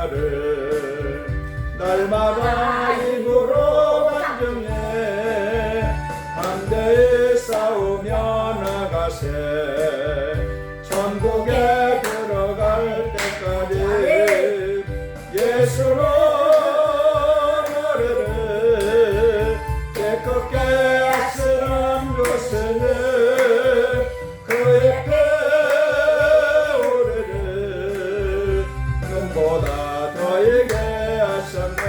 노래를 날마다 입으로 간증해 담대히 싸우며 나가세 천국에 들어갈 때까지 예수로 노래를 깨끗게 쓰는 것은 그의 배우리를 눈보다 더이게 하셨네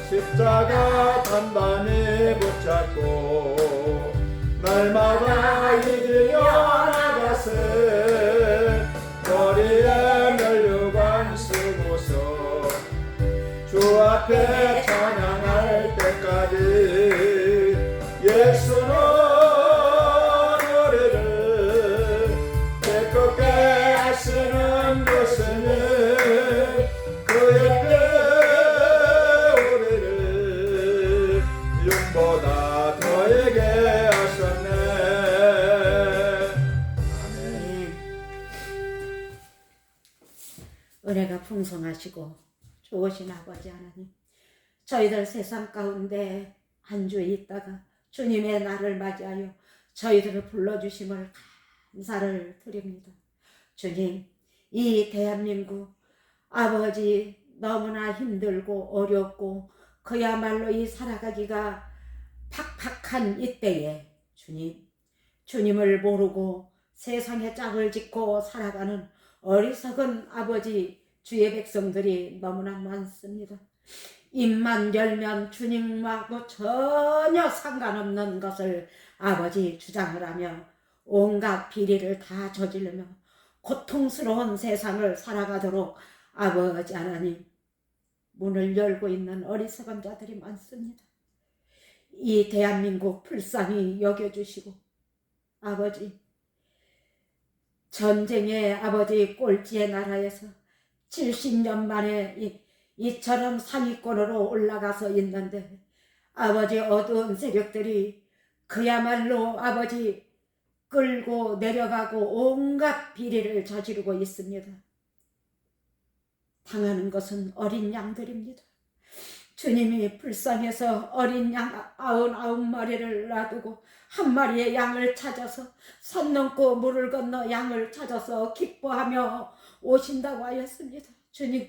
십자가 단단히 붙잡고 날마다 이기려 나가세 머리에 면류관 쓰고서 주 앞에 찬양할 때까지 예수로 노래를 깨끗게 쓰는 것은 그의 배우리를 윤보다 더에게 하셨네. 아멘. 은혜가 풍성하시고 좋으신 아버지 하나님, 저희들 세상 가운데 한 주에 있다가 주님의 날을 맞이하여 저희들을 불러주심을 감사를 드립니다. 주님, 이 대한민국 아버지 너무나 힘들고 어렵고 그야말로 이 살아가기가 팍팍한 이때에 주님을 모르고 세상에 짝을 짓고 살아가는 어리석은 아버지 주의 백성들이 너무나 많습니다. 입만 열면 주님하고 전혀 상관없는 것을 아버지 주장을 하며 온갖 비리를 다 저지르며 고통스러운 세상을 살아가도록 아버지 하나님 문을 열고 있는 어리석은 자들이 많습니다. 이 대한민국 불쌍히 여겨주시고 아버지 전쟁의 아버지 꼴찌의 나라에서 70년 만에 이처럼 상위권으로 올라가서 있는데 아버지 어두운 세력들이 그야말로 아버지 끌고 내려가고 온갖 비리를 저지르고 있습니다. 당하는 것은 어린 양들입니다. 주님이 불쌍해서 어린 양 99마리를 놔두고 한 마리의 양을 찾아서 산 넘고 물을 건너 양을 찾아서 기뻐하며 오신다고 하였습니다. 주님,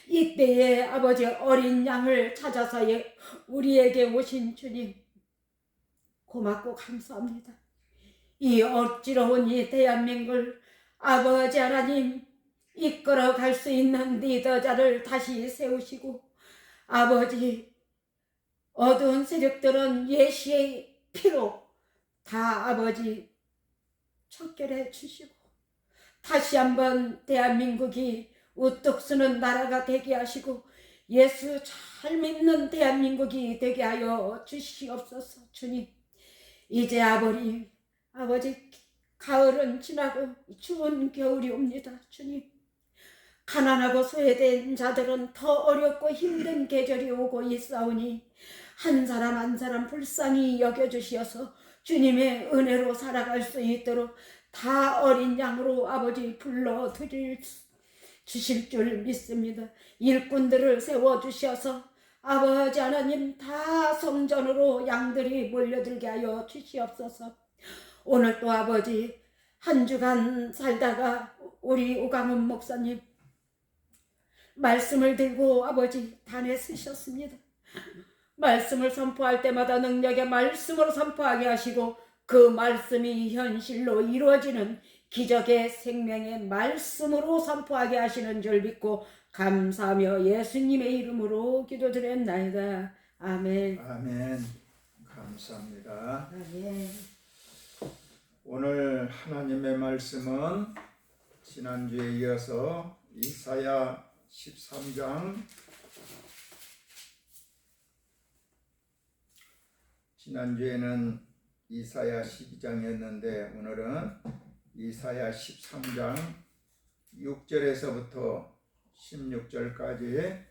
이때에 아버지 어린 양을 찾아서 우리에게 오신 주님 고맙고 감사합니다. 이 어지러운 이 대한민국을 아버지 하나님 이끌어 갈 수 있는 리더자를 다시 세우시고 아버지 어두운 세력들은 예수의 피로 다 아버지 척결해 주시고 다시 한번 대한민국이 우뚝 서는 나라가 되게 하시고 예수 잘 믿는 대한민국이 되게 하여 주시옵소서. 주님, 이제 아버지 가을은 지나고 추운 겨울이 옵니다. 주님, 가난하고 소외된 자들은 더 어렵고 힘든 계절이 오고 있사오니 한 사람 한 사람 불쌍히 여겨주시어서 주님의 은혜로 살아갈 수 있도록 다 어린 양으로 아버지 불러드릴 주실 줄 믿습니다. 일꾼들을 세워주셔서 아버지 하나님 다 성전으로 양들이 몰려들게 하여 주시옵소서. 오늘 또 아버지 한 주간 살다가 우리 오강훈 목사님 말씀을 들고 아버지 단에 서셨습니다. 말씀을 선포할 때마다 능력의 말씀으로 선포하게 하시고 그 말씀이 현실로 이루어지는 기적의 생명의 말씀으로 선포하게 하시는 줄 믿고 감사하며 예수님의 이름으로 기도드렸나이다. 아멘. 아멘. 감사합니다. 아멘. 오늘 하나님의 말씀은 지난주에 이어서 이사야 13장 지난주에는 이사야 12장이었는데 오늘은 이사야 13장 6절에서부터 16절까지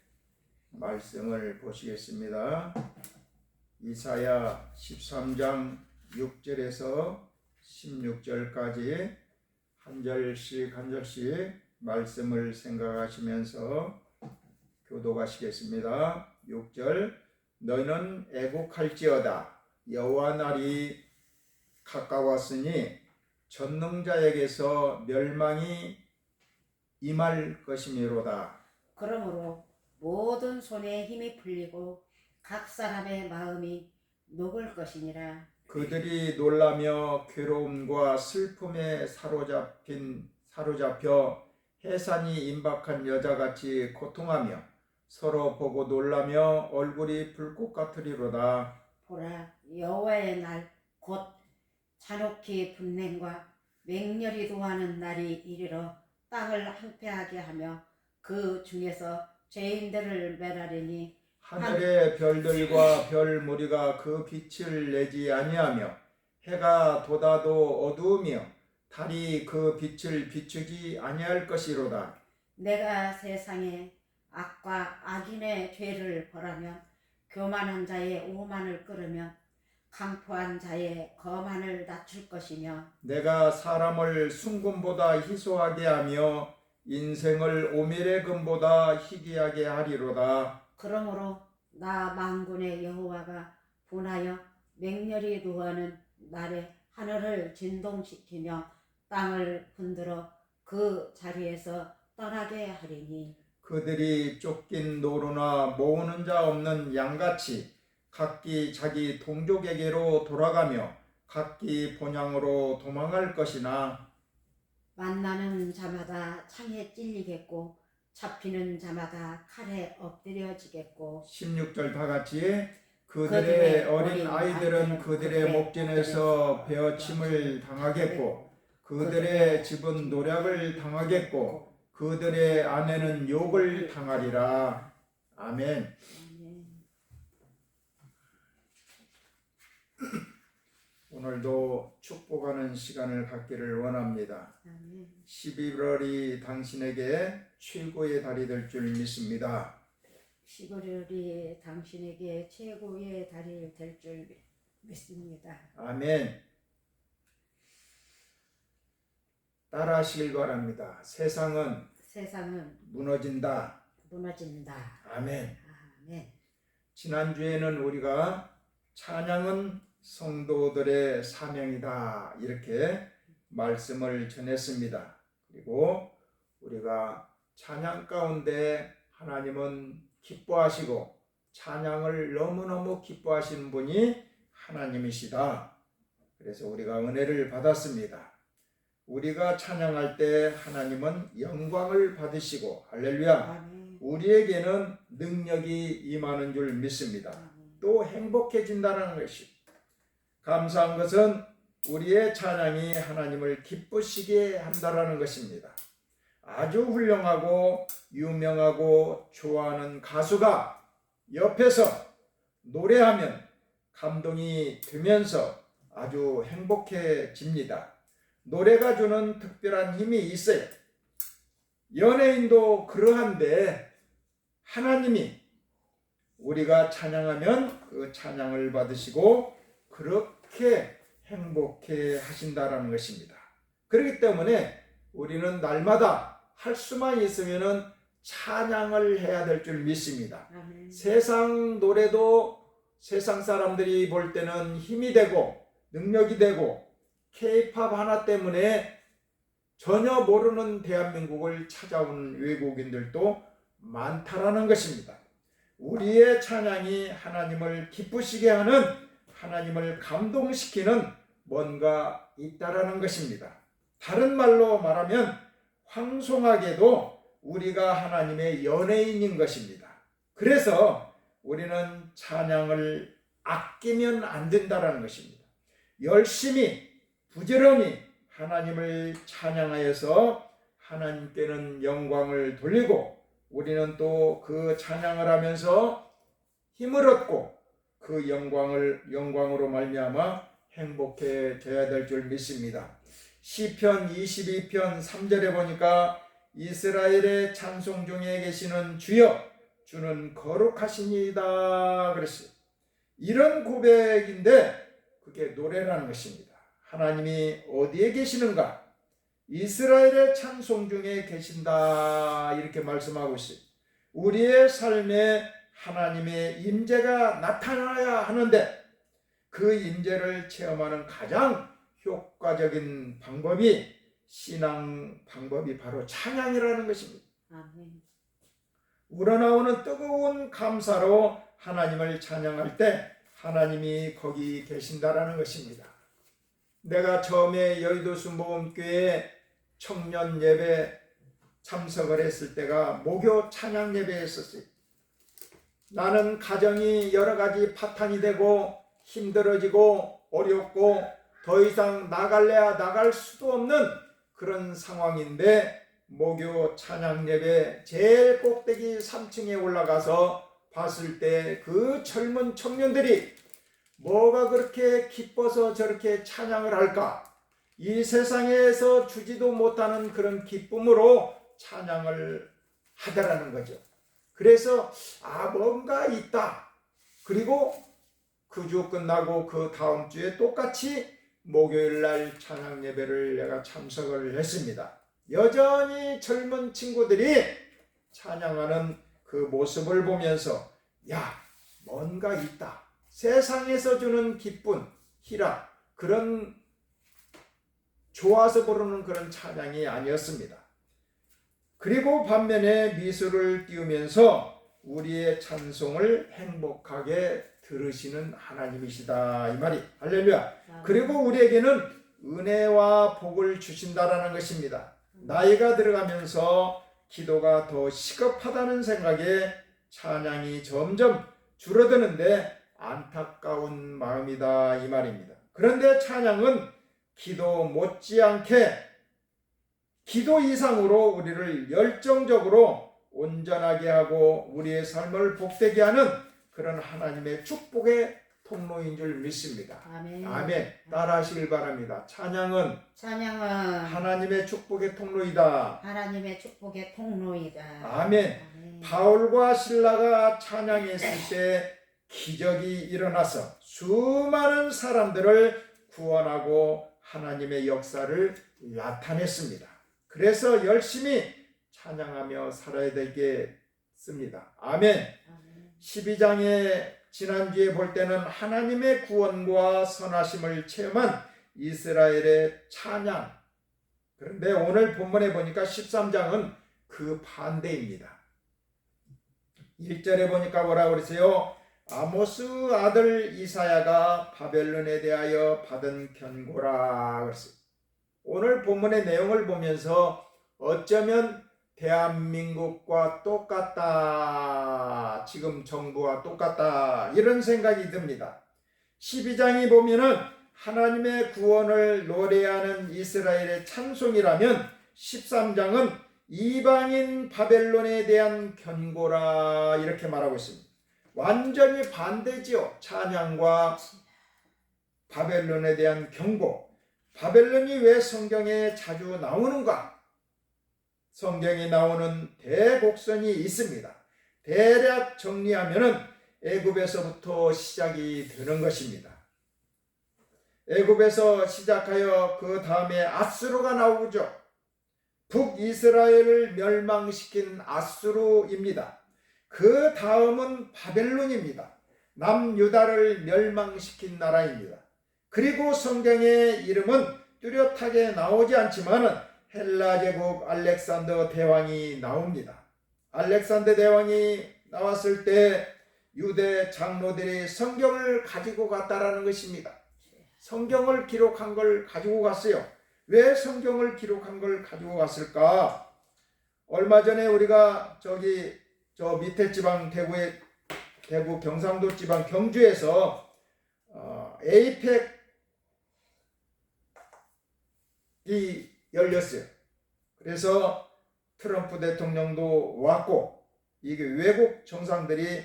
말씀을 보시겠습니다. 이사야 13장 6절에서 16절까지 한 절씩 말씀을 생각하시면서 교독하시겠습니다. 6절 너희는 애국할지어다 여호와 날이 가까웠으니 전능자에게서 멸망이 임할 것이미로다. 그러므로 모든 손에 힘이 풀리고 각 사람의 마음이 녹을 것이니라. 그들이 놀라며 괴로움과 슬픔에 사로잡혀 해산이 임박한 여자같이 고통하며 서로 보고 놀라며 얼굴이 불꽃 같으리로다. 보라, 여호와의 날 곧 잔혹히 분냉과 맹렬히 도하는 날이 이르러 땅을 황폐하게 하며 그 중에서 죄인들을 멸하리니 하늘의 별들과 별 무리가 그 빛을 내지 아니하며 해가 돋아도 어두우며 달이 그 빛을 비추지 아니할 것이로다. 내가 세상에 악과 악인의 죄를 벌하면 교만한 자의 오만을 끌으면 강포한 자의 거만을 낮출 것이며 내가 사람을 순금보다 희소하게 하며 인생을 오밀의 금보다 희귀하게 하리로다. 그러므로 나 만군의 여호와가 분하여 맹렬히 노하는 날에 하늘을 진동시키며 땅을 흔들어 그 자리에서 떠나게 하리니 그들이 쫓긴 노루나 모으는 자 없는 양같이 각기 자기 동족에게로 돌아가며 각기 본향으로 도망할 것이나 만나는 자마다 창에 찔리겠고 잡히는 자마다 칼에 엎드려지겠고 16절 다 같이 그들의 어린 아이들은 그들의 목전에서 베어침을 당하겠고 그들의 집은 노략을 당하겠고 그들의 아내는 욕을 당하리라. 아멘. 오늘도 축복하는 시간을 갖기를 원합니다. 11월이 당신에게 최고의 달이 될 줄 믿습니다. 11월이 당신에게 최고의 달이 될 줄 믿습니다. 아멘. 따라하시길 바랍니다. 세상은 무너진다. 아멘. 아멘. 지난주에는 우리가 찬양은 성도들의 사명이다 이렇게 말씀을 전했습니다. 그리고 우리가 찬양 가운데 하나님은 기뻐하시고 찬양을 너무너무 기뻐하시는 분이 하나님이시다. 그래서 우리가 은혜를 받았습니다. 우리가 찬양할 때 하나님은 영광을 받으시고 할렐루야. 아멘. 우리에게는 능력이 임하는 줄 믿습니다. 또 행복해진다는 것이 감사한 것은 우리의 찬양이 하나님을 기쁘시게 한다라는 것입니다. 아주 훌륭하고 유명하고 좋아하는 가수가 옆에서 노래하면 감동이 되면서 아주 행복해집니다. 노래가 주는 특별한 힘이 있어요. 연예인도 그러한데 하나님이 우리가 찬양하면 그 찬양을 받으시고 그렇게 행복해 하신다라는 것입니다. 그렇기 때문에 우리는 날마다 할 수만 있으면 찬양을 해야 될 줄 믿습니다. 아멘. 세상 노래도 세상 사람들이 볼 때는 힘이 되고 능력이 되고 K-팝 하나 때문에 전혀 모르는 대한민국을 찾아온 외국인들도 많다라는 것입니다. 우리의 찬양이 하나님을 기쁘시게 하는, 하나님을 감동시키는 뭔가 있다라는 것입니다. 다른 말로 말하면 황송하게도 우리가 하나님의 연예인인 것입니다. 그래서 우리는 찬양을 아끼면 안 된다라는 것입니다. 열심히 부지런히 하나님을 찬양하여서 하나님께는 영광을 돌리고 우리는 또 그 찬양을 하면서 힘을 얻고 그 영광으로 말미암아 행복해져야 될 줄 믿습니다. 시편 22편 3절에 보니까 이스라엘의 찬송 중에 계시는 주여 주는 거룩하시니이다 그랬어요. 이런 고백인데 그게 노래라는 것입니다. 하나님이 어디에 계시는가? 이스라엘의 찬송 중에 계신다 이렇게 말씀하고 있어요. 우리의 삶에 하나님의 임재가 나타나야 하는데 그 임재를 체험하는 가장 효과적인 방법이 신앙 방법이 바로 찬양이라는 것입니다. 아멘. 우러나오는 뜨거운 감사로 하나님을 찬양할 때 하나님이 거기 계신다라는 것입니다. 내가 처음에 여의도 순복음교회 청년 예배 참석을 했을 때가 목요 찬양 예배였었어요. 나는 가정이 여러 가지 파탄이 되고 힘들어지고 어렵고 더 이상 나갈래야 나갈 수도 없는 그런 상황인데 목요 찬양 예배 제일 꼭대기 3층에 올라가서 봤을 때 그 젊은 청년들이 뭐가 그렇게 기뻐서 저렇게 찬양을 할까? 이 세상에서 주지도 못하는 그런 기쁨으로 찬양을 하더라는 거죠. 그래서 뭔가 있다. 그리고 그 주 끝나고 그 다음 주에 똑같이 목요일 날 찬양 예배를 내가 참석을 했습니다. 여전히 젊은 친구들이 찬양하는 그 모습을 보면서 뭔가 있다. 세상에서 주는 기쁨, 희락, 그런 좋아서 부르는 그런 찬양이 아니었습니다. 그리고 반면에 미소를 띄우면서 우리의 찬송을 행복하게 들으시는 하나님이시다 이 말이 할렐루야. 그리고 우리에게는 은혜와 복을 주신다라는 것입니다. 나이가 들어가면서 기도가 더 시급하다는 생각에 찬양이 점점 줄어드는데 안타까운 마음이다 이 말입니다. 그런데 찬양은 기도 못지않게 기도 이상으로 우리를 열정적으로 온전하게 하고 우리의 삶을 복되게 하는 그런 하나님의 축복의 통로인 줄 믿습니다. 아멘. 아멘. 따라하시길 바랍니다. 찬양은 하나님의 축복의 통로이다. 하나님의 축복의 통로이다. 아멘. 바울과 실라가 찬양했을 때 기적이 일어나서 수많은 사람들을 구원하고 하나님의 역사를 나타냈습니다. 그래서 열심히 찬양하며 살아야 되겠습니다. 아멘. 12장에 지난주에 볼 때는 하나님의 구원과 선하심을 체험한 이스라엘의 찬양. 그런데 오늘 본문에 보니까 13장은 그 반대입니다. 1절에 보니까 뭐라고 그러세요? 아모스 아들 이사야가 바벨론에 대하여 받은 경고라 그랬어요. 오늘 본문의 내용을 보면서 어쩌면 대한민국과 똑같다, 지금 정부와 똑같다 이런 생각이 듭니다. 12장이 보면은 하나님의 구원을 노래하는 이스라엘의 찬송이라면 13장은 이방인 바벨론에 대한 경고라 이렇게 말하고 있습니다. 완전히 반대지요. 찬양과 바벨론에 대한 경고. 바벨론이 왜 성경에 자주 나오는가? 성경에 나오는 대곡선이 있습니다. 대략 정리하면은 애굽에서부터 시작이 되는 것입니다. 애굽에서 시작하여 그 다음에 아수르가 나오죠. 북이스라엘을 멸망시킨 아수르입니다. 그 다음은 바벨론입니다. 남유다를 멸망시킨 나라입니다. 그리고 성경의 이름은 뚜렷하게 나오지 않지만 헬라 제국 알렉산더 대왕이 나옵니다. 알렉산더 대왕이 나왔을 때 유대 장로들이 성경을 가지고 갔다라는 것입니다. 성경을 기록한 걸 가지고 갔어요. 왜 성경을 기록한 걸 가지고 갔을까? 얼마 전에 우리가 저 밑에 지방 대구 경상도 지방 경주에서 에이펙이 열렸어요. 그래서 트럼프 대통령도 왔고 이게 외국 정상들이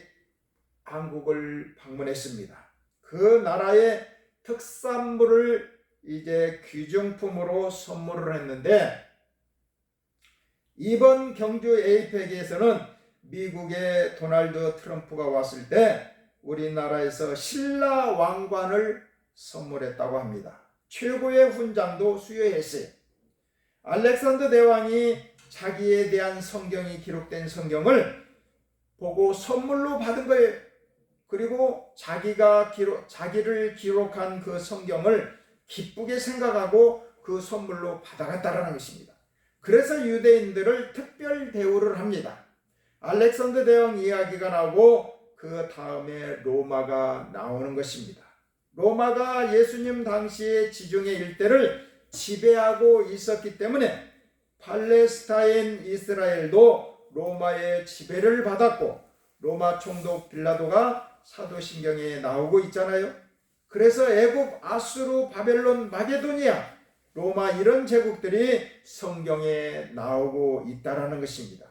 한국을 방문했습니다. 그 나라의 특산물을 이제 귀중품으로 선물을 했는데 이번 경주 에이펙에서는 미국의 도널드 트럼프가 왔을 때 우리나라에서 신라 왕관을 선물했다고 합니다. 최고의 훈장도 수여했어요. 알렉산더 대왕이 자기에 대한 성경이 기록된 성경을 보고 선물로 받은 거예요. 그리고 자기를 기록한 그 성경을 기쁘게 생각하고 그 선물로 받아갔다라는 것입니다. 그래서 유대인들을 특별 대우를 합니다. 알렉산더 대왕 이야기가 나오고 그 다음에 로마가 나오는 것입니다. 로마가 예수님 당시의 지중해 일대를 지배하고 있었기 때문에 팔레스타인 이스라엘도 로마의 지배를 받았고, 로마 총독 빌라도가 사도신경에 나오고 있잖아요. 그래서 애굽, 아수르, 바벨론, 마게도니아, 로마 이런 제국들이 성경에 나오고 있다라는 것입니다.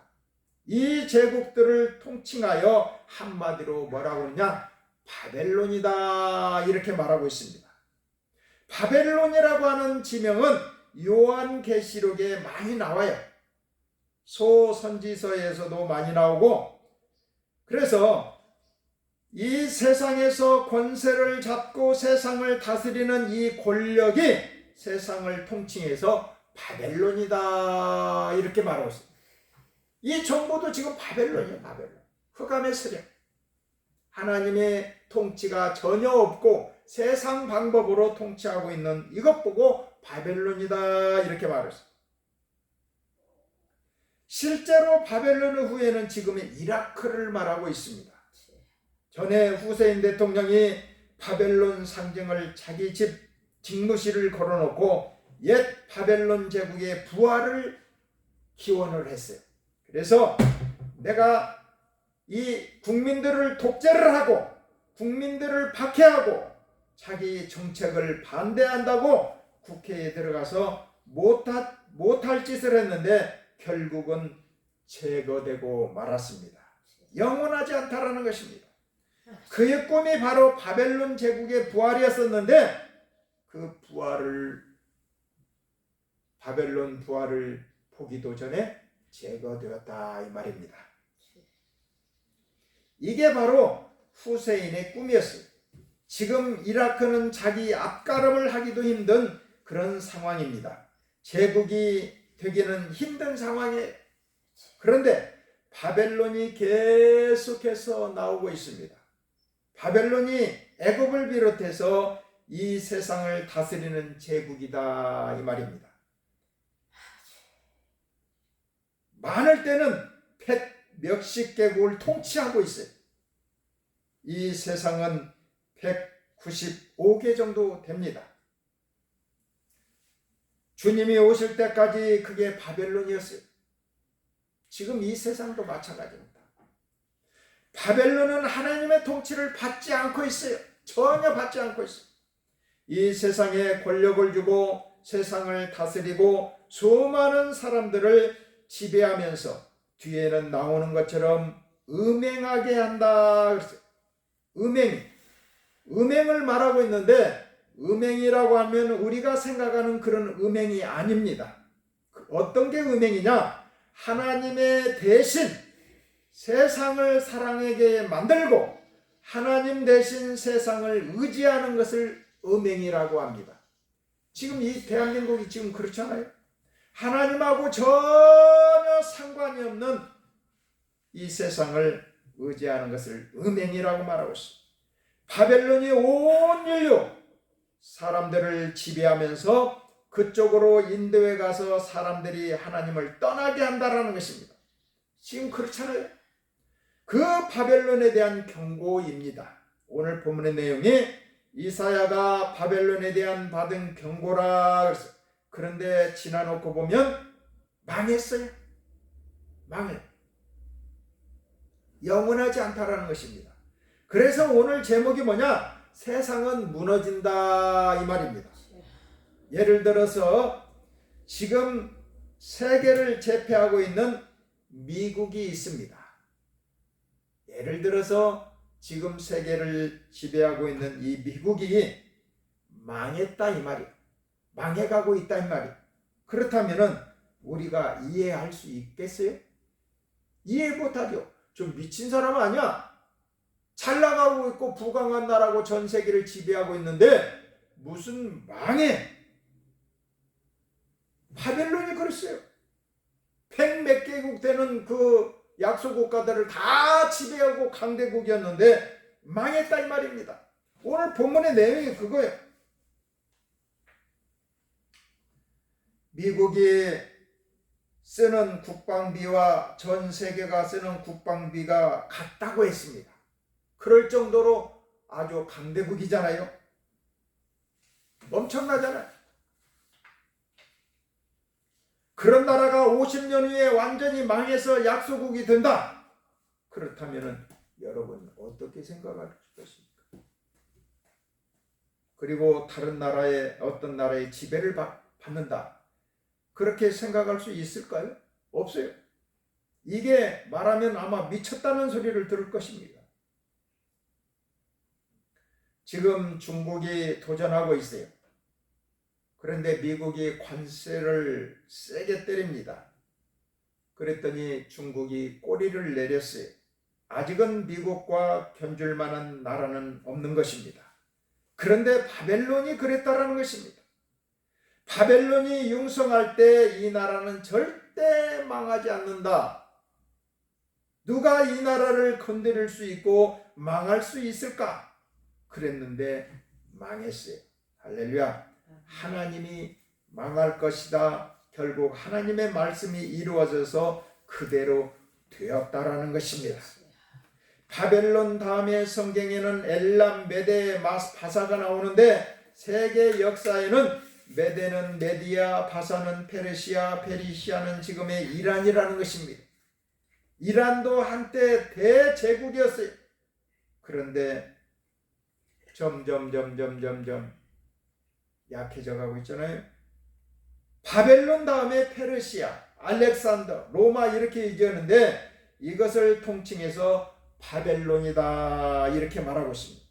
이 제국들을 통칭하여 한마디로 뭐라고 하느냐? 바벨론이다, 이렇게 말하고 있습니다. 바벨론이라고 하는 지명은 요한계시록에 많이 나와요. 소선지서에서도 많이 나오고, 그래서 이 세상에서 권세를 잡고 세상을 다스리는 이 권력이 세상을 통칭해서 바벨론이다, 이렇게 말하고 있습니다. 이 정보도 지금 바벨론이에요. 바벨론. 흑암의 세력. 하나님의 통치가 전혀 없고 세상 방법으로 통치하고 있는 이것 보고 바벨론이다, 이렇게 말했어요. 실제로 바벨론 후에는 지금의 이라크를 말하고 있습니다. 전에 후세인 대통령이 바벨론 상징을 자기 집 직무실을 걸어놓고 옛 바벨론 제국의 부활을 기원을 했어요. 그래서 내가 이 국민들을 독재를 하고 국민들을 박해하고 자기 정책을 반대한다고 국회에 들어가서 못할 짓을 했는데 결국은 제거되고 말았습니다. 영원하지 않다라는 것입니다. 그의 꿈이 바로 바벨론 제국의 부활이었었는데 그 바벨론 부활을 보기도 전에 제거되었다, 이 말입니다. 이게 바로 후세인의 꿈이었어요. 지금 이라크는 자기 앞가름을 하기도 힘든 그런 상황입니다. 제국이 되기는 힘든 상황이에요. 그런데 바벨론이 계속해서 나오고 있습니다. 바벨론이 애굽을 비롯해서 이 세상을 다스리는 제국이다, 이 말입니다. 많을 때는 몇십 개국을 통치하고 있어요. 이 세상은 195개 정도 됩니다. 주님이 오실 때까지 그게 바벨론이었어요. 지금 이 세상도 마찬가지입니다. 바벨론은 하나님의 통치를 받지 않고 있어요. 전혀 받지 않고 있어요. 이 세상에 권력을 주고 세상을 다스리고 수많은 사람들을 지배하면서 뒤에는 나오는 것처럼 음행하게 한다. 음행을 말하고 있는데, 음행이라고 하면 우리가 생각하는 그런 음행이 아닙니다. 어떤 게 음행이냐? 하나님의 대신 세상을 사랑하게 만들고 하나님 대신 세상을 의지하는 것을 음행이라고 합니다. 지금 이 대한민국이 지금 그렇잖아요. 하나님하고 전혀 상관이 없는 이 세상을 의지하는 것을 음행이라고 말하고 있습니다. 바벨론이 온 인류 사람들을 지배하면서 그쪽으로 인도에 가서 사람들이 하나님을 떠나게 한다라는 것입니다. 지금 그렇잖아요. 그 바벨론에 대한 경고입니다. 오늘 본문의 내용이 이사야가 바벨론에 대한 받은 경고라 그랬어요. 그런데 지나놓고 보면 망했어요. 망해. 영원하지 않다라는 것입니다. 그래서 오늘 제목이 뭐냐? 세상은 무너진다, 이 말입니다. 예를 들어서 지금 세계를 제패하고 있는 미국이 있습니다. 예를 들어서 지금 세계를 지배하고 있는 이 미국이 망했다, 이 말이에요. 망해가고 있다, 이 말이에요. 그렇다면은 우리가 이해할 수 있겠어요? 이해 못하죠. 좀 미친 사람 아니야? 잘 나가고 있고 부강한 나라고 전 세계를 지배하고 있는데 무슨 망해? 바벨론이 그랬어요. 100몇 개국 되는 그 약소 국가들을 다 지배하고 강대국이었는데 망했다 이 말입니다. 오늘 본문의 내용이 그거예요. 미국이 쓰는 국방비와 전 세계가 쓰는 국방비가 같다고 했습니다. 그럴 정도로 아주 강대국이잖아요. 엄청나잖아요. 그런 나라가 50년 후에 완전히 망해서 약소국이 된다. 그렇다면 여러분 어떻게 생각할 것입니까? 그리고 다른 나라의 어떤 나라의 지배를 받는다. 그렇게 생각할 수 있을까요? 없어요. 이게 말하면 아마 미쳤다는 소리를 들을 것입니다. 지금 중국이 도전하고 있어요. 그런데 미국이 관세를 세게 때립니다. 그랬더니 중국이 꼬리를 내렸어요. 아직은 미국과 견줄 만한 나라는 없는 것입니다. 그런데 바벨론이 그랬다라는 것입니다. 바벨론이 융성할 때 이 나라는 절대 망하지 않는다. 누가 이 나라를 건드릴 수 있고 망할 수 있을까? 그랬는데 망했어요. 할렐루야. 하나님이 망할 것이다. 결국 하나님의 말씀이 이루어져서 그대로 되었다라는 것입니다. 바벨론 다음에 성경에는 엘람, 메데, 바사가 나오는데 세계 역사에는 메데는 메디아, 바사는 페르시아, 페르시아는 지금의 이란이라는 것입니다. 이란도 한때 대제국이었어요. 그런데 점점 약해져 가고 있잖아요. 바벨론 다음에 페르시아, 알렉산더, 로마 이렇게 이겼는데 이것을 통칭해서 바벨론이다 이렇게 말하고 있습니다.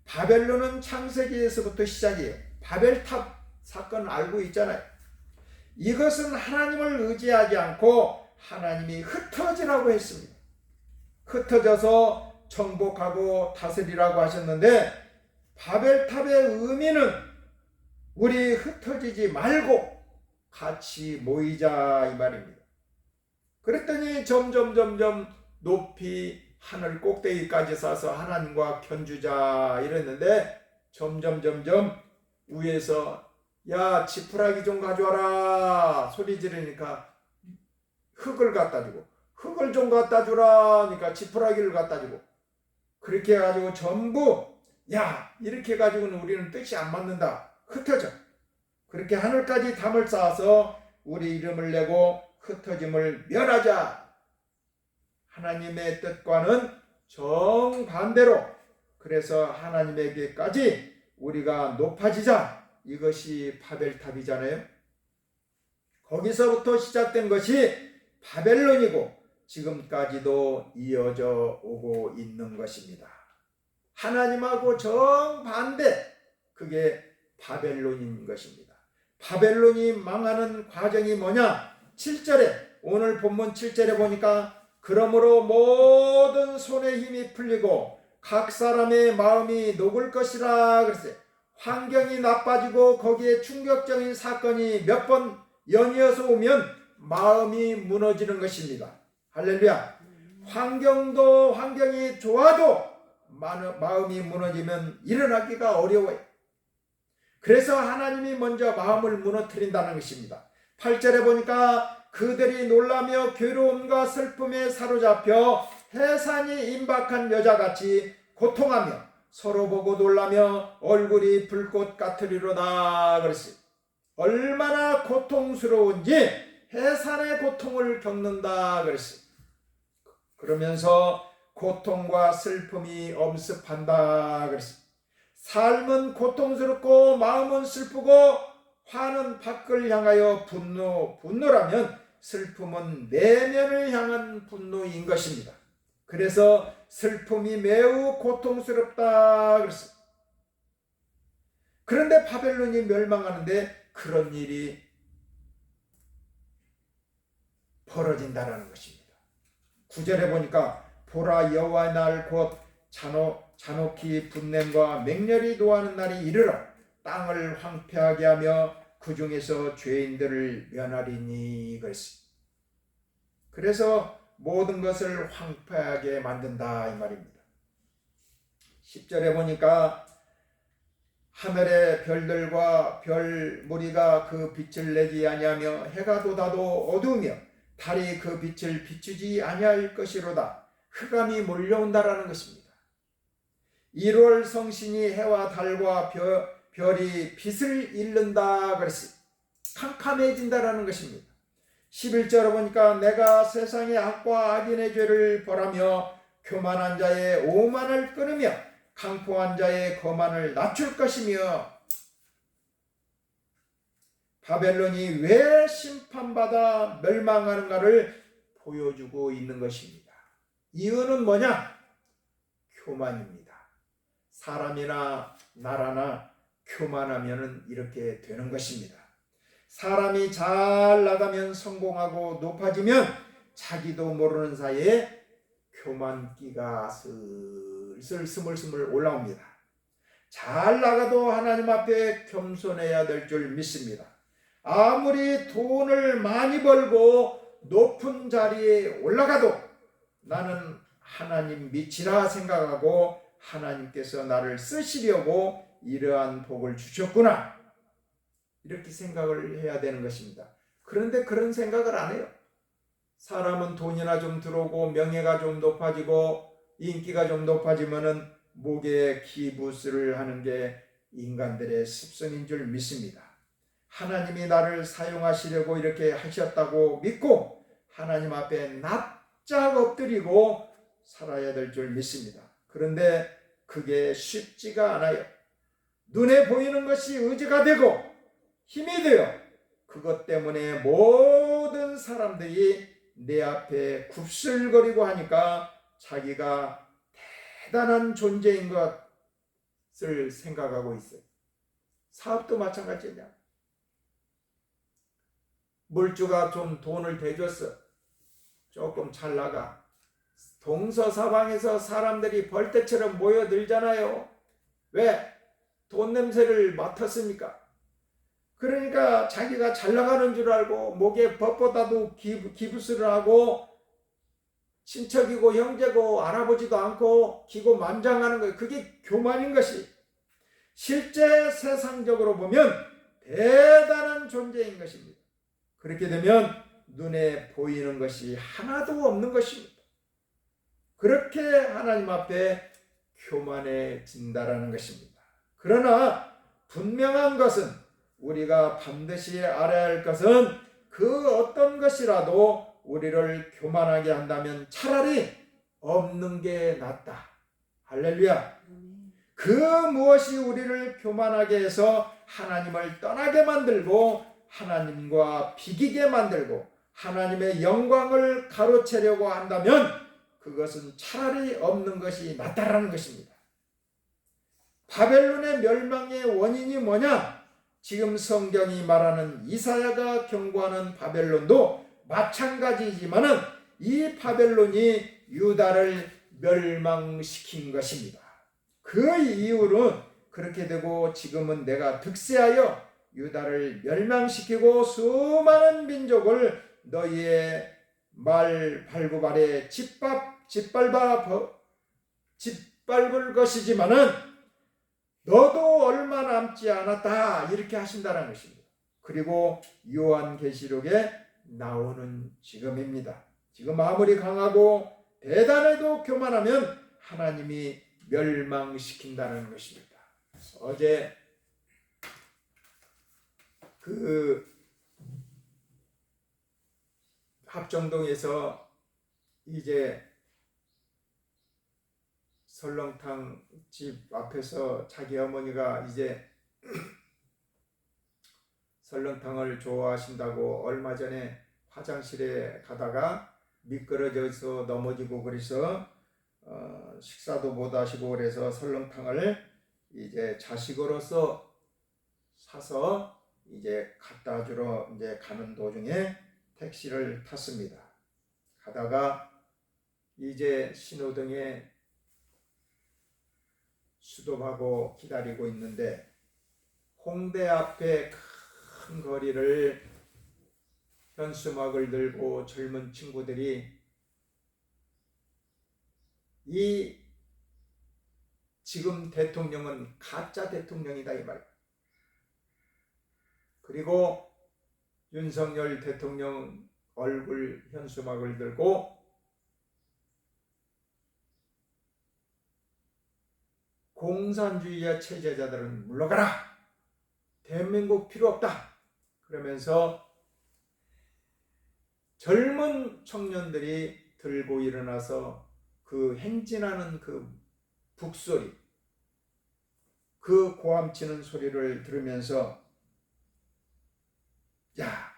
바벨론은 창세기에서부터 시작이에요. 바벨탑 사건 알고 있잖아요. 이것은 하나님을 의지하지 않고 하나님이 흩어지라고 했습니다. 흩어져서 정복하고 다스리라고 하셨는데 바벨탑의 의미는 우리 흩어지지 말고 같이 모이자 이 말입니다. 그랬더니 점점 높이 하늘 꼭대기까지 쌓아서 하나님과 견주자 이랬는데 점점 위에서 야 지푸라기 좀 가져와라 소리 지르니까 흙을 갖다 주고 흙을 좀 갖다 주라 하니까 지푸라기를 갖다 주고 그렇게 해가지고 전부 야 이렇게 해가지고는 우리는 뜻이 안 맞는다. 흩어져. 그렇게 하늘까지 담을 쌓아서 우리 이름을 내고 흩어짐을 멸하자. 하나님의 뜻과는 정반대로 그래서 하나님에게까지 우리가 높아지자. 이것이 바벨탑이잖아요. 거기서부터 시작된 것이 바벨론이고 지금까지도 이어져 오고 있는 것입니다. 하나님하고 정반대 그게 바벨론인 것입니다. 바벨론이 망하는 과정이 뭐냐? 7절에 오늘 본문 7절에 보니까 그러므로 모든 손의 힘이 풀리고 각 사람의 마음이 녹을 것이라 그랬어요. 환경이 나빠지고 거기에 충격적인 사건이 몇 번 연이어서 오면 마음이 무너지는 것입니다. 할렐루야. 환경이 좋아도 마음이 무너지면 일어나기가 어려워요. 그래서 하나님이 먼저 마음을 무너뜨린다는 것입니다. 8절에 보니까 그들이 놀라며 괴로움과 슬픔에 사로잡혀 해산이 임박한 여자같이 고통하며 서로 보고 놀라며 얼굴이 불꽃 같으리로다 그랬어요. 얼마나 고통스러운지 해산의 고통을 겪는다 그랬어요. 그러면서 고통과 슬픔이 엄습한다 그랬어요. 삶은 고통스럽고 마음은 슬프고 화는 밖을 향하여 분노라면 슬픔은 내면을 향한 분노인 것입니다. 그래서 슬픔이 매우 고통스럽다 그랬어요. 그런데 바벨론이 멸망하는데 그런 일이 벌어진다는 것입니다. 9절에 보니까 보라 여호와의 날 곧 잔혹히 분냄과 맹렬히 노하는 날이 이르러 땅을 황폐하게 하며 그 중에서 죄인들을 면하리니 그랬습니다. 그래서 모든 것을 황폐하게 만든다 이 말입니다. 10절에 보니까 하늘의 별들과 별 무리가 그 빛을 내지 아니하며 해가 돋아도 어두우며 달이 그 빛을 비추지 아니할 것이로다. 흑암이 몰려온다라는 것입니다. 1월 성신이 해와 달과 별이 빛을 잃는다 그랬습니다. 캄캄해진다라는 것입니다. 11절에 보니까 내가 세상의 악과 악인의 죄를 벌하며 교만한 자의 오만을 끊으며 강포한 자의 거만을 낮출 것이며 바벨론이 왜 심판받아 멸망하는가를 보여주고 있는 것입니다. 이유는 뭐냐? 교만입니다. 사람이나 나라나 교만하면 이렇게 되는 것입니다. 사람이 잘 나가면 성공하고 높아지면 자기도 모르는 사이에 교만기가 슬슬 스물스물 올라옵니다. 잘 나가도 하나님 앞에 겸손해야 될 줄 믿습니다. 아무리 돈을 많이 벌고 높은 자리에 올라가도 나는 하나님 믿지라 생각하고 하나님께서 나를 쓰시려고 이러한 복을 주셨구나, 이렇게 생각을 해야 되는 것입니다. 그런데 그런 생각을 안 해요. 사람은 돈이나 좀 들어오고 명예가 좀 높아지고 인기가 좀 높아지면은 목에 기부스를 하는 게 인간들의 습성인 줄 믿습니다. 하나님이 나를 사용하시려고 이렇게 하셨다고 믿고 하나님 앞에 납작 엎드리고 살아야 될 줄 믿습니다. 그런데 그게 쉽지가 않아요. 눈에 보이는 것이 의지가 되고 힘이 되어 그것 때문에 모든 사람들이 내 앞에 굽슬거리고 하니까 자기가 대단한 존재인 것을 생각하고 있어요. 사업도 마찬가지냐. 물주가 좀 돈을 대줬어. 조금 잘 나가. 동서사방에서 사람들이 벌떼처럼 모여들잖아요. 왜? 돈 냄새를 맡았으니까. 그러니까 자기가 잘 나가는 줄 알고 목에 법보다도 기부스를 하고 친척이고 형제고 알아보지도 않고 기고만장하는 거예요. 그게 교만인 것이 실제 세상적으로 보면 대단한 존재인 것입니다. 그렇게 되면 눈에 보이는 것이 하나도 없는 것입니다. 그렇게 하나님 앞에 교만해진다라는 것입니다. 그러나 분명한 것은 우리가 반드시 알아야 할 것은 그 어떤 것이라도 우리를 교만하게 한다면 차라리 없는 게 낫다. 할렐루야. 그 무엇이 우리를 교만하게 해서 하나님을 떠나게 만들고 하나님과 비기게 만들고 하나님의 영광을 가로채려고 한다면 그것은 차라리 없는 것이 낫다라는 것입니다. 바벨론의 멸망의 원인이 뭐냐? 지금 성경이 말하는 이사야가 경고하는 바벨론도 마찬가지지만은 이 바벨론이 유다를 멸망시킨 것입니다. 그 이유는 그렇게 되고 지금은 내가 득세하여 유다를 멸망시키고 수많은 민족을 너희의 말 발굽 아래 짓밟을 것이지만은 너도 얼마 남지 않았다, 이렇게 하신다는 것입니다. 그리고 요한계시록에 나오는 지금입니다. 지금 아무리 강하고 대단해도 교만하면 하나님이 멸망시킨다는 것입니다. 어제 합정동에서 이제 설렁탕 집 앞에서 자기 어머니가 이제 설렁탕을 좋아하신다고 얼마 전에 화장실에 가다가 미끄러져서 넘어지고 그래서 식사도 못 하시고 그래서 설렁탕을 이제 자식으로서 사서 이제 갖다 주러 이제 가는 도중에 택시를 탔습니다. 가다가 이제 신호등에 수도하고 기다리고 있는데 홍대 앞에 큰 거리를 현수막을 들고 젊은 친구들이 이 지금 대통령은 가짜 대통령이다 이 말. 그리고 윤석열 대통령 얼굴 현수막을 들고 공산주의의 체제자들은 물러가라. 대한민국 필요 없다. 그러면서 젊은 청년들이 들고 일어나서 그 행진하는 그 북소리, 그 고함치는 소리를 들으면서 야,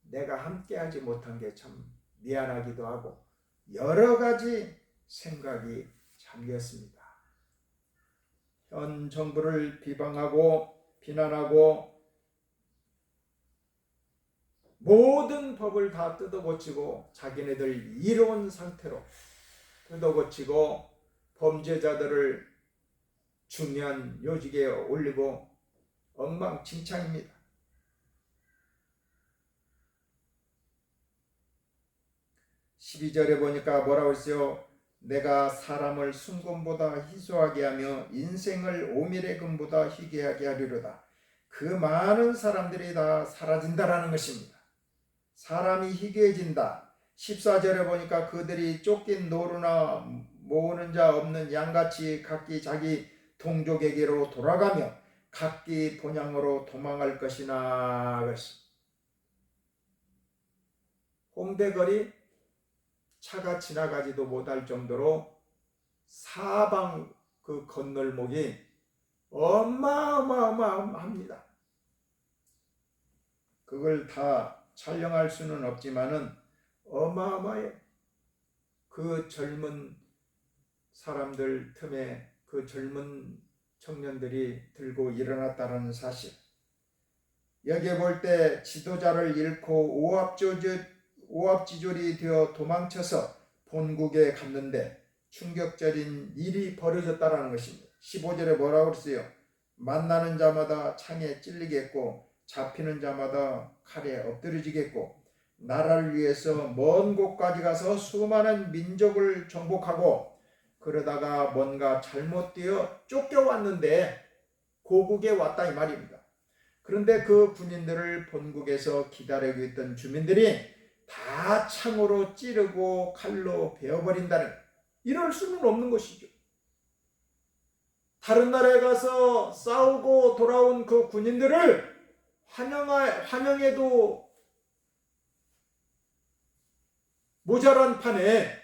내가 함께하지 못한 게 참 미안하기도 하고 여러 가지 생각이 잠겼습니다. 현 정부를 비방하고 비난하고 모든 법을 다 뜯어고치고 자기네들 이로운 상태로 뜯어고치고 범죄자들을 중요한 요직에 올리고 엉망진창입니다. 12절에 보니까 뭐라고 했어요? 내가 사람을 순금보다 희소하게 하며 인생을 오밀의 금보다 희귀하게 하리로다. 그 많은 사람들이 다 사라진다라는 것입니다. 사람이 희귀해진다. 14절에 보니까 그들이 쫓긴 노루나 모으는 자 없는 양같이 각기 자기 동족에게로 돌아가며 각기 본향으로 도망할 것이나 그랬습니다. 홍대거리 차가 지나가지도 못할 정도로 사방 그 건널목이 어마어마합니다. 그걸 다 촬영할 수는 없지만은 어마어마해요. 그 젊은 사람들 틈에 그 젊은 청년들이 들고 일어났다는 사실. 여기에 볼 때 지도자를 잃고 오합지졸이 되어 도망쳐서 본국에 갔는데 충격적인 일이 벌어졌다는 것입니다. 15절에 뭐라고 그랬어요? 만나는 자마다 창에 찔리겠고 잡히는 자마다 칼에 엎드려지겠고 나라를 위해서 먼 곳까지 가서 수많은 민족을 정복하고 그러다가 뭔가 잘못되어 쫓겨왔는데 고국에 왔다 이 말입니다. 그런데 그 군인들을 본국에서 기다리고 있던 주민들이 다 창으로 찌르고 칼로 베어버린다는, 이럴 수는 없는 것이죠. 다른 나라에 가서 싸우고 돌아온 그 군인들을 환영해도 모자란 판에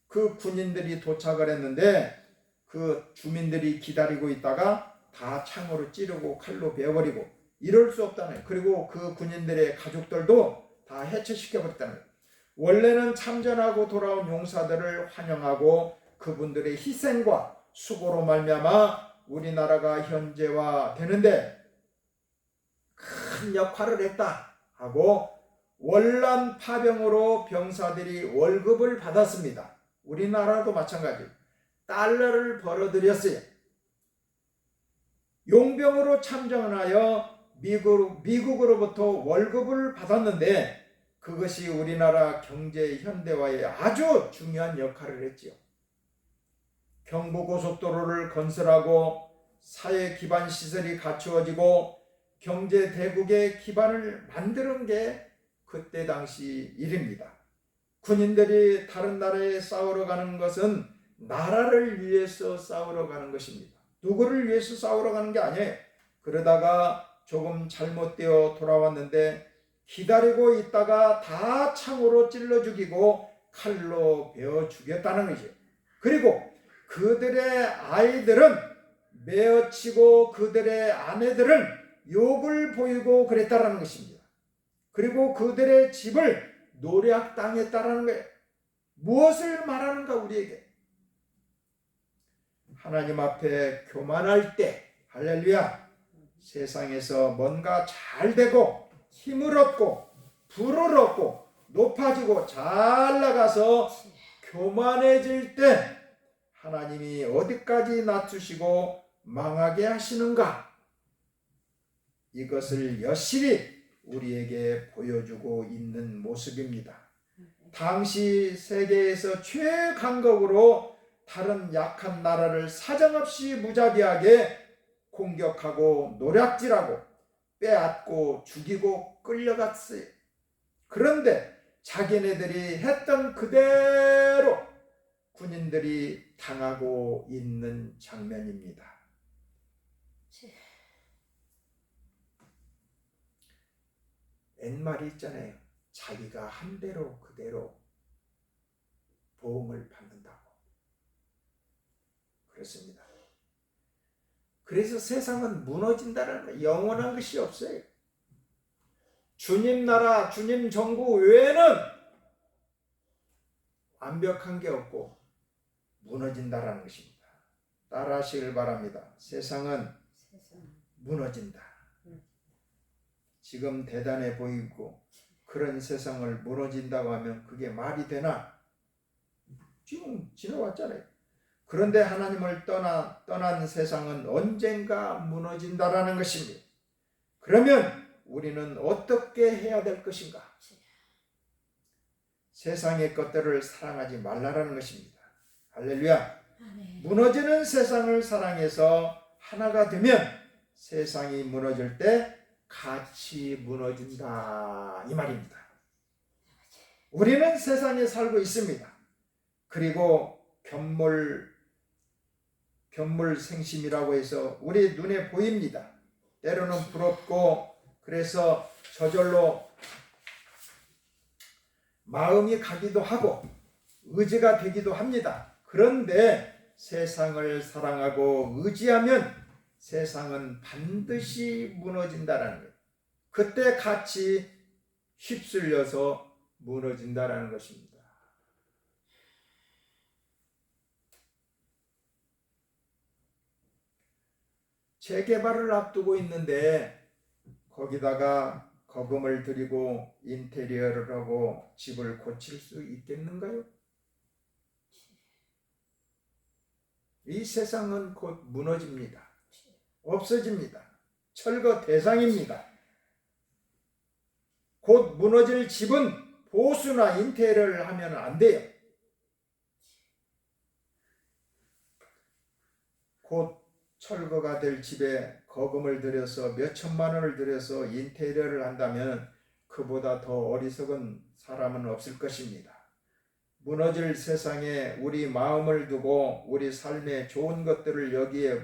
그 군인들이 도착을 했는데 그 주민들이 기다리고 있다가 다 창으로 찌르고 칼로 베어버리고, 이럴 수 없다는 거예요. 그리고 그 군인들의 가족들도 다 해체시켜버렸다는 거예요. 원래는 참전하고 돌아온 용사들을 환영하고 그분들의 희생과 수고로 말미암아 우리나라가 현재화 되는데 큰 역할을 했다 하고 월남 파병으로 병사들이 월급을 받았습니다. 우리나라도 마찬가지로 달러를 벌어들였어요. 용병으로 참전하여 미국으로부터 월급을 받았는데 그것이 우리나라 경제 현대화에 아주 중요한 역할을 했지요. 경부고속도로를 건설하고 사회 기반 시설이 갖추어지고 경제 대국의 기반을 만드는 게 그때 당시 일입니다. 군인들이 다른 나라에 싸우러 가는 것은 나라를 위해서 싸우러 가는 것입니다. 누구를 위해서 싸우러 가는 게 아니에요. 그러다가 조금 잘못되어 돌아왔는데 기다리고 있다가 다 창으로 찔러 죽이고 칼로 베어 죽였다는 거죠. 그리고 그들의 아이들은 메어치고 그들의 아내들은 욕을 보이고 그랬다는 것입니다. 그리고 그들의 집을 노략당했다는 거예요. 무엇을 말하는가 우리에게? 하나님 앞에 교만할 때, 할렐루야, 세상에서 뭔가 잘 되고 힘을 얻고 부를 얻고 높아지고 잘 나가서 교만해질 때 하나님이 어디까지 낮추시고 망하게 하시는가? 이것을 여실히 우리에게 보여주고 있는 모습입니다. 당시 세계에서 최강국으로 다른 약한 나라를 사정없이 무자비하게 공격하고 노략질하고 빼앗고 죽이고 끌려갔어요. 그런데 자기네들이 했던 그대로 군인들이 당하고 있는 장면입니다. 옛말이 있잖아요. 자기가 한 대로 그대로 보응을 받는다고. 그렇습니다. 그래서 세상은 무너진다는 거, 영원한 것이 없어요. 주님 나라, 주님 정부 외에는 완벽한 게 없고 무너진다라는 것입니다. 따라하시길 바랍니다. 세상은 무너진다. 지금 대단해 보이고 그런 세상을 무너진다고 하면 그게 말이 되나? 지금 지나왔잖아요. 그런데 하나님을 떠난 세상은 언젠가 무너진다라는 것입니다. 그러면 우리는 어떻게 해야 될 것인가? 세상의 것들을 사랑하지 말라라는 것입니다. 할렐루야. 무너지는 세상을 사랑해서 하나가 되면 세상이 무너질 때 같이 무너진다 이 말입니다. 우리는 세상에 살고 있습니다. 그리고 견물생심이라고 해서 우리 눈에 보입니다. 때로는 부럽고 그래서 저절로 마음이 가기도 하고 의지가 되기도 합니다. 그런데 세상을 사랑하고 의지하면 세상은 반드시 무너진다라는 거예요. 그때 같이 휩쓸려서 무너진다라는 것입니다. 재개발을 앞두고 있는데 거기다가 거금을 들이고 인테리어를 하고 집을 고칠 수 있겠는가요? 이 세상은 곧 무너집니다. 없어집니다. 철거 대상입니다. 곧 무너질 집은 보수나 인테리어를 하면 안 돼요. 곧 철거가 될 집에 거금을 들여서 몇 천만 원을 들여서 인테리어를 한다면 그보다 더 어리석은 사람은 없을 것입니다. 무너질 세상에 우리 마음을 두고 우리 삶의 좋은 것들을 여기에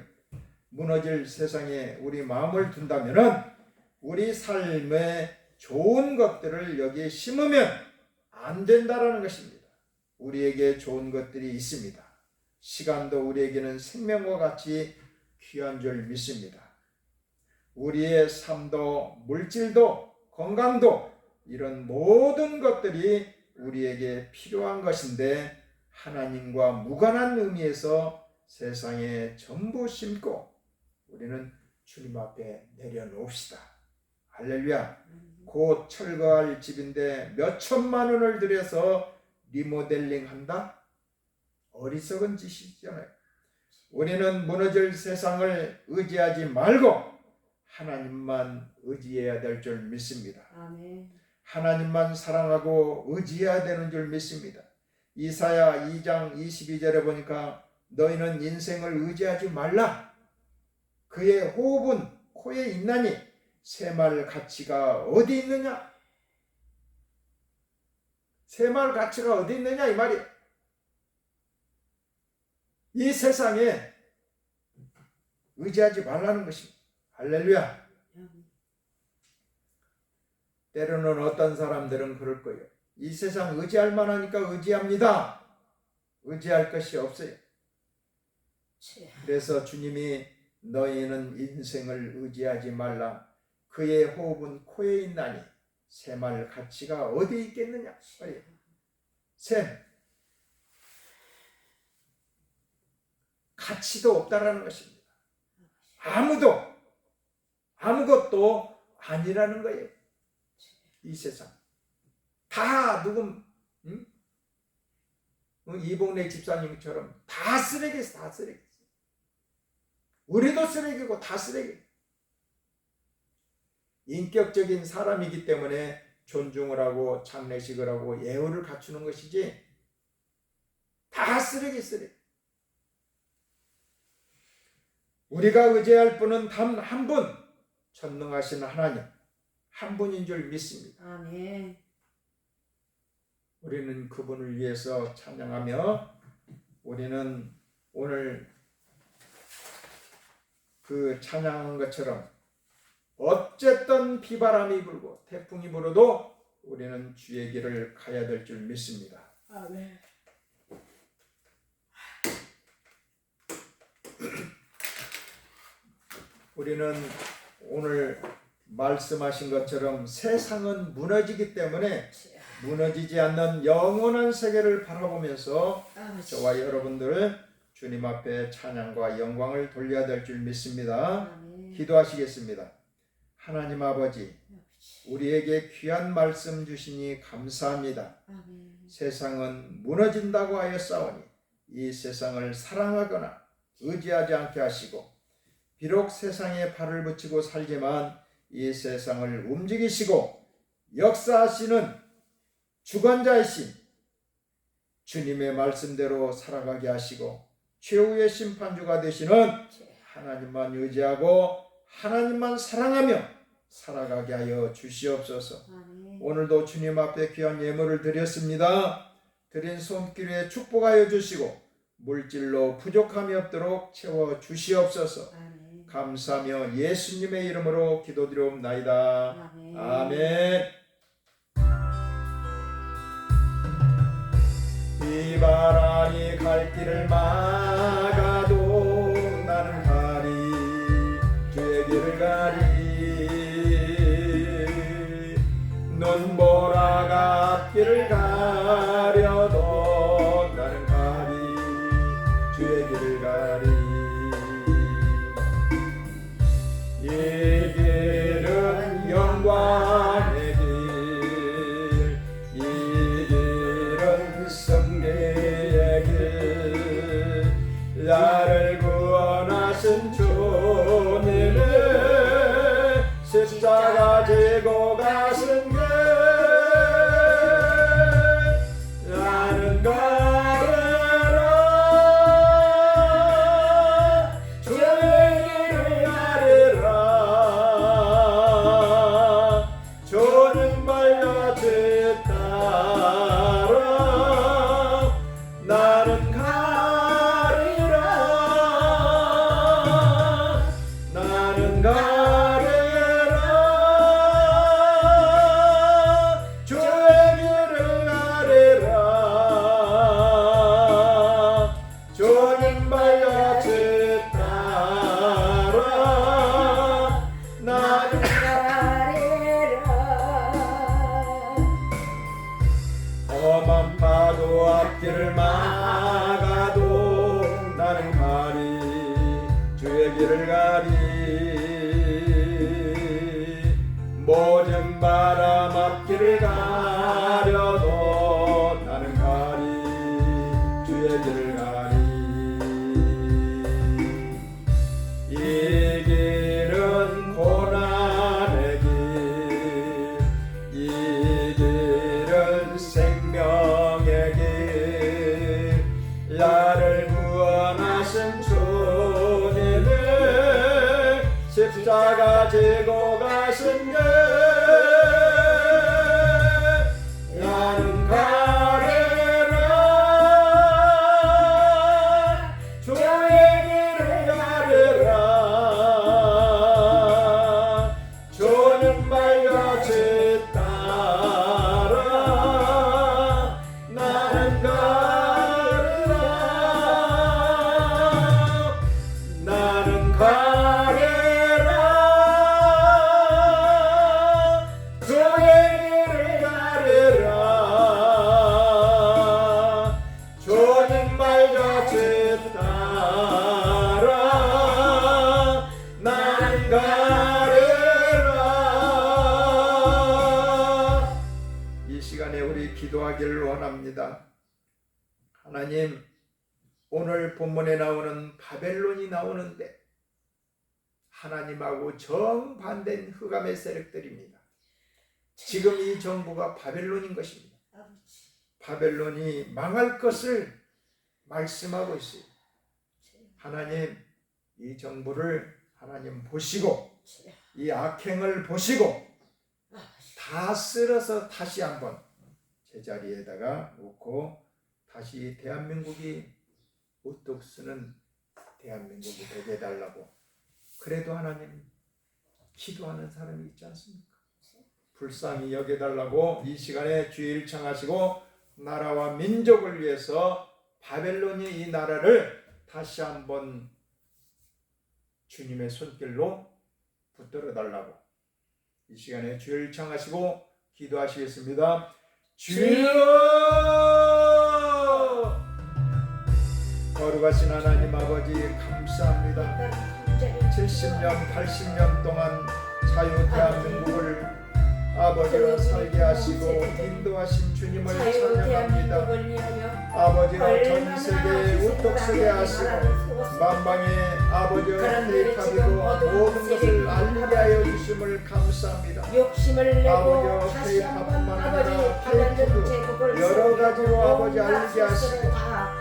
무너질 세상에 우리 마음을 둔다면은 우리 삶의 좋은 것들을 여기에 심으면 안 된다라는 것입니다. 우리에게 좋은 것들이 있습니다. 시간도 우리에게는 생명과 같이 귀한 줄 믿습니다. 우리의 삶도 물질도 건강도 이런 모든 것들이 우리에게 필요한 것인데 하나님과 무관한 의미에서 세상에 전부 심고 우리는 주님 앞에 내려놓읍시다. 할렐루야. 곧 철거할 집인데 몇 천만 원을 들여서 리모델링 한다? 어리석은 짓이잖아요. 우리는 무너질 세상을 의지하지 말고 하나님만 의지해야 될 줄 믿습니다. 아멘. 하나님만 사랑하고 의지해야 되는 줄 믿습니다. 이사야 2장 22절에 보니까 너희는 인생을 의지하지 말라. 그의 호흡은 코에 있나니 새말 가치가 어디 있느냐? 새말 가치가 어디 있느냐 이 말이에요. 이 세상에 의지하지 말라는 것입니다. 할렐루야. 때로는 어떤 사람들은 그럴 거예요. 이 세상 의지할 만하니까 의지합니다. 의지할 것이 없어요. 그래서 주님이 너희는 인생을 의지하지 말라. 그의 호흡은 코에 있나니 새말 가치가 어디 있겠느냐. 샘 가치도 없다라는 것입니다. 아무것도 아니라는 거예요. 이 세상 다 이봉래 집사님처럼 다 쓰레기였어. 다 쓰레기. 우리도 쓰레기고 다 쓰레기. 인격적인 사람이기 때문에 존중을 하고 장례식을 하고 예우를 갖추는 것이지 다 쓰레기. 우리가 의지할 분은 단 한 분, 전능하신 하나님 한 분인 줄 믿습니다. 아멘. 우리는 그분을 위해서 찬양하며 우리는 오늘 그 찬양한 것처럼 어쨌든 비바람이 불고 태풍이 불어도 우리는 주의 길을 가야 될 줄 믿습니다. 아멘. 우리는 오늘 말씀하신 것처럼 세상은 무너지기 때문에 무너지지 않는 영원한 세계를 바라보면서 저와 여러분들 주님 앞에 찬양과 영광을 돌려야 될 줄 믿습니다. 아멘. 기도하시겠습니다. 하나님 아버지, 우리에게 귀한 말씀 주시니 감사합니다. 아멘. 세상은 무너진다고 하였사오니 이 세상을 사랑하거나 의지하지 않게 하시고 비록 세상에 발을 붙이고 살지만 이 세상을 움직이시고 역사하시는 주관자이신 주님의 말씀대로 살아가게 하시고 최후의 심판주가 되시는 하나님만 의지하고 하나님만 사랑하며 살아가게 하여 주시옵소서. 아멘. 오늘도 주님 앞에 귀한 예물을 드렸습니다. 드린 손길에 축복하여 주시고 물질로 부족함이 없도록 채워 주시옵소서. 아멘. 감사하며 예수님의 이름으로 기도드리옵나이다. 아멘. 아멘. 비바람이 갈 길을 막아도 나는 가리 주의 길을 가리 눈보라가 앞길을 가려도 나는 가리 주의 길을 가리 이 길은 영광의 길 이 길은 승리의 길 나를 구원하신 주님의 십자가 지고 가신 길 나는 가리라 주의 길을 가리라 주님 발같이 따라 나는 가리라 나는 가리라 주의 길을 가리라 주님 발같이 따라 나는 험한 파도 앞길을 막아도 나는 가리 주의 길을 가리 모든 바람 앞길을 가려도 나는 가리 주의 길을 가리 이 길은 고난의 길 이 길은 생명의 길 나를 구원하신 주님의 십자가 지고 가신 길 나는 가리라 주의 길을 가리라 주님 발같이 따라 나는 가리라 나는 가리라 주의 길을 가리라 주님 발같이 따라 나는 가리라 이 시간에 우리 기도하기를 원합니다. 하나님, 오늘 본문에 나오는 바벨론이 나오는데 하나님하고 정반대인 흑암의 세력들입니다. 지금 이 정부가 바벨론인 것입니다. 아버지. 바벨론이 망할 것을 말씀하고 있어요. 하나님, 이 정부를 하나님 보시고 이 악행을 보시고 다 쓸어서 다시 한번 제자리에다가 놓고 다시 대한민국이 우뚝 쓰는 대한민국이 되게 해달라고. 그래도 하나님 기도하는 사람이 있지 않습니까? 불쌍히 여겨달라고 이 시간에 주의를 청하시고 나라와 민족을 위해서 바벨론이 이 나라를 다시 한번 주님의 손길로 붙들어 달라고 이 시간에 주의를 청하시고 기도하시겠습니다. 주여! 거룩하신 하나님 아버지 감사합니다. 70년 80년 동안 자유 대한민국을 아버지가 살게 하시고 인도하신 주님을 찬양합니다. 아버지가 전 세계에 우뚝 서게 하시고 만방에 아버지가 대입하고 모든 것을 알리게 하여 주심을 감사합니다. 욕심을 내고 아버지가 다시 대입뿐만 한번 아니라 아버지 바벨론 제국을 여러 가지로 아버지 알리게 하시고 하시고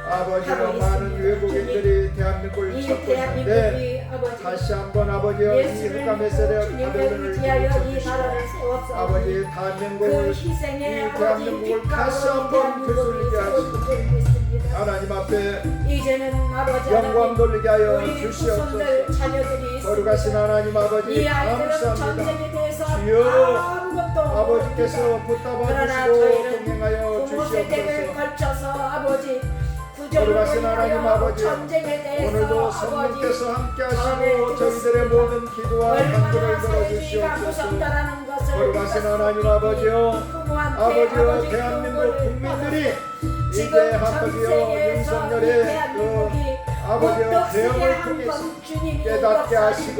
아버지가 많은 외국인들이 대한민국을 이 찾고 있는데 대한민국이 아버지 다시 한번 아버지가 이 예수를 흑암의 믿고 세력 주님을 바벨론을 의지하여 이 쫓아주시고 나라를 세웠어. 아버지 그 대한민국을 희생의 이 아버지 대한민국을 다시 빛가로 한번 되돌리게 하시고 하시고 하나님 앞에 이제는 아버지 영광 돌리게 하여 우리 주시옵소서. 후손들 자녀들이 거룩하신 하나님 아버지 이 아이들은 감사합니다. 전쟁에 대해서 주여, 아무것도 아버지께서 그러나 붙잡아 주시고 저희는 동행하여 부모 세대를 주시옵소서. 걸쳐서 아버지 구절을 거룩하신 하나님 아버지, 전쟁에 대해서 오늘도 아버지 성령께서 함께 하시고 전해 저희들의 모든 기도와 간구를 얼마나 사회주의가 들어주시옵소서. 무섭다라는 것을 거룩하신 하나님 아버지요, 아버지요 대한민국 국민들이 이제 아버지요 윤석열의 그 아버지요 대응을 통해서 깨닫게 하시고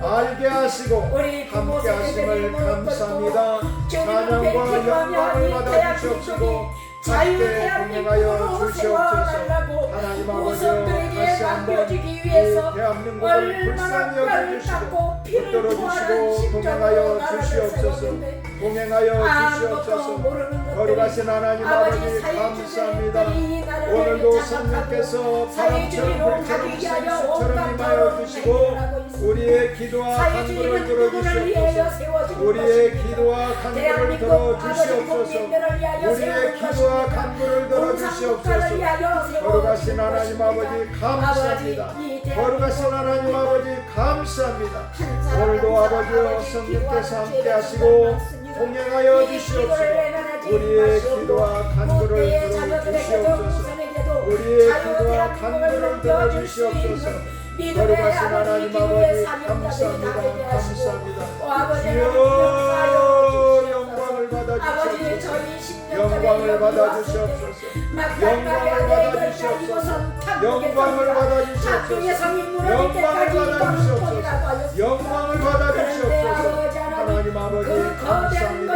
알게 하시고 함께 하심을 감사합니다. 찬양과 영광을 받아 주시옵시고 함께 동행하여 주시옵소서. 하나님 아버지요 다시 한번 이 대한민국을 불쌍히 여겨주시고 붙들어 주시고 동행하여 주시옵소서. 동행하여 주시옵소서. 거룩하신 하나님 아버지 감사합니다. 오늘도 성령께서 바람처럼 불처럼 습수처럼 임하여 주시고 우리의 기도와 간구를 들어주시옵소서. 우리의 기도와 간구를 들어주시옵소서. 우리의 기도와 간구를 들어주시옵소서. 거룩하신 하나님 아버지 감사합니다. 거룩하신 하나님 아버지 감사합니다. 오늘도 아버지여 성령께서 함께 하시고 동행하여 주시옵소서. 우리의 기도와 간구를 들어주시옵소서. 우리의 기도와 간구를 들어주시옵소서. 거룩하신 하나님 아버지 감사합니다. 감사합니다. 주여 영광을 받아주시옵소서. 영광을 받아주시옵소서. 영광을 받아주시옵소서. 영광을 받아주시옵소서. 영광을 받아주시옵소서. 영광을 받아주시옵소서. 하나님 아버지 감사합니다.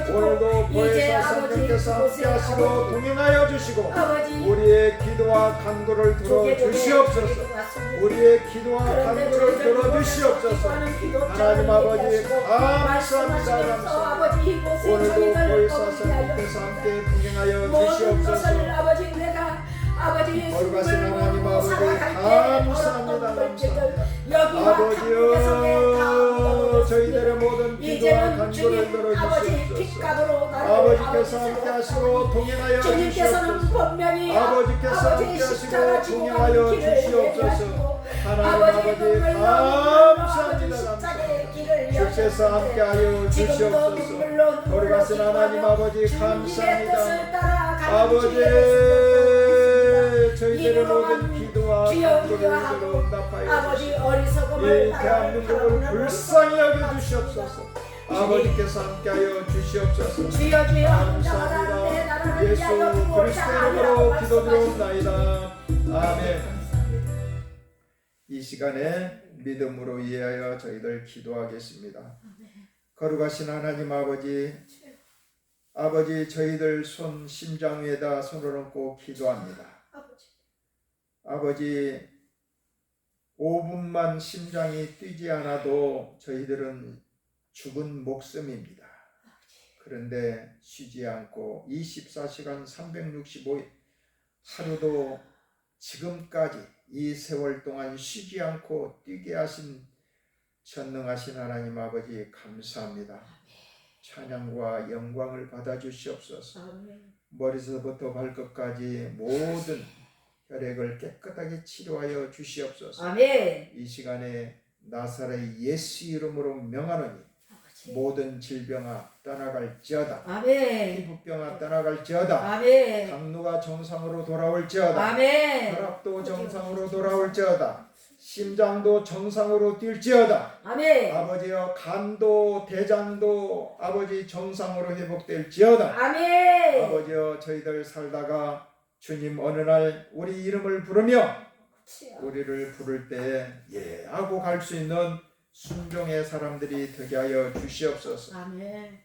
오늘도 보혜사 성령께서 함께 하시고 동행하여 주시고 우리의 기도와 간구를 들어주시옵소서. 우리의 기도와 간구를 들어주시옵소서. 하나님 아버지 감사합니다. 감사합니다. 오늘도 보혜사 성령께서 함께 동행하여 주시옵소서. 거룩하신 하나님 아버지 감사합니다. 감사합니다. 아버지여 저희들의 모든 기도와 간구를 들어주시옵소서. 아버지께서 함께 하시고 동행하여 주시옵소서. 아버지께서 함께 하시고 동행하여 주시옵소서. 하나님 아버지 감사합니다. 감사합니다. 주께서 함께하여 주시옵소서. 거룩하신 하나님 아버지 감사합니다. 아버지 저희들의 모든 기도와 간구를 응답하여 주시옵소서. 이 대한민국을 불쌍히 여겨 주시옵소서. 아버지께서 함께하여 주시옵소서. 감사합니다. 예수 그리스도 이름으로 기도드리옵나이다. 아멘. 이 시간에 믿음으로 이해하여 저희들 기도하겠습니다. 거룩하신 하나님 아버지, 아버지 저희들 손 심장 위에다 손을 얹고 기도합니다. 아버지 5분만 심장이 뛰지 않아도 저희들은 죽은 목숨입니다. 그런데 쉬지 않고 24시간 365일 하루도 지금까지 이 세월 동안 쉬지 않고 뛰게 하신 전능하신 하나님 아버지 감사합니다. 찬양과 영광을 받아 주시옵소서. 아멘. 머리서부터 발끝까지 모든 혈액을 깨끗하게 치료하여 주시옵소서. 아멘. 이 시간에 나사렛 예수 이름으로 명하노니 아버지. 모든 질병아 떠나갈지어다. 아멘. 피부병아 떠나갈지어다. 아멘. 당뇨가 정상으로 돌아올지어다. 아멘. 혈압도 정상으로 돌아올지어다. 심장도 정상으로 뛸지어다. 아멘. 아버지여 간도 대장도 아버지 정상으로 회복될지어다. 아멘. 아버지여 저희들 살다가 주님 어느 날 우리 이름을 부르며 우리를 부를 때에 예 하고 갈 수 있는 순종의 사람들이 되게 하여 주시옵소서. 아멘.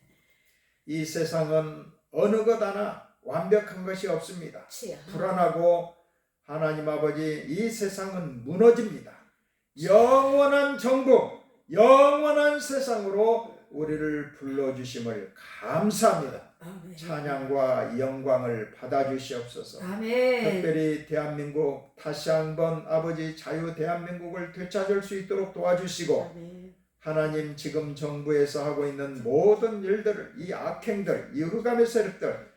이 세상은 어느 것 하나 완벽한 것이 없습니다. 불안하고 하나님 아버지 이 세상은 무너집니다. 영원한 정부, 영원한 세상으로 우리를 불러주심을 감사합니다. 아멘. 찬양과 영광을 받아주시옵소서. 아멘. 특별히 대한민국 다시 한번 아버지 자유 대한민국을 되찾을 수 있도록 도와주시고 아멘. 하나님 지금 정부에서 하고 있는 모든 일들을 이 악행들, 이 흑암의 세력들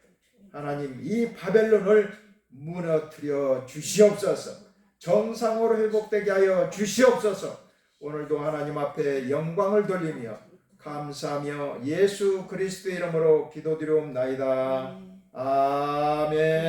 하나님 이 바벨론을 무너뜨려 주시옵소서. 정상으로 회복되게 하여 주시옵소서. 오늘도 하나님 앞에 영광을 돌리며 감사하며 예수 그리스도의 이름으로 기도드리옵나이다. 아멘.